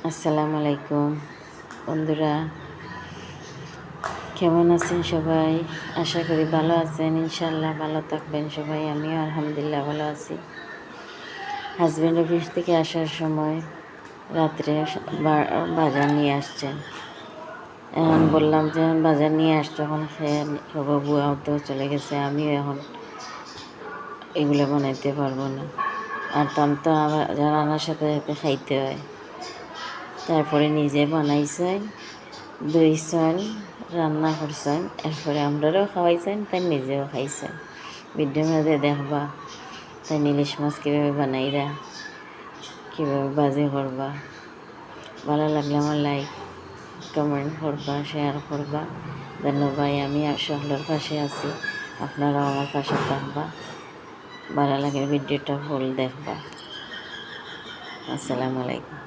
আসসালামু আলাইকুম বন্ধুরা, কেমন আছেন সবাই? আশা করি ভালো আছেন। ইনশাল্লাহ ভালো থাকবেন সবাই। আমিও আলহামদুলিল্লাহ ভালো আছি। হাজব্যান্ড অফিস থেকে আসার সময় রাত্রে বাজার নিয়ে আসছেন। এখন বললাম যে বাজার নিয়ে আসছো, এখন খেয়ে বুয়াও তো চলে গেছে, আমিও এখন এগুলো বানাইতে পারবো না। আর তাম তো আবার রান্নার সাথে সাথে খাইতে হয়। তারপরে নিজে বানাইছেন, ধুইছেন, রান্না করছেন, এরপরে আমরাও খাওয়াইছেন, তাই নিজেও খাইছেন। ভিডিওর মধ্যে দেখবা তাই ইলিশ মাছ কীভাবে বানাইরা, কীভাবে বাজি করবা। ভালো লাগলে আমার লাইক কমেন্ট করবা, শেয়ার করবা। ধন্যবাদ। আমি সকলের পাশে আছি, আপনারাও আমার পাশে থাকবা। ভালো লাগে ভিডিওটা ফুল দেখবা। আসসালামু আলাইকুম।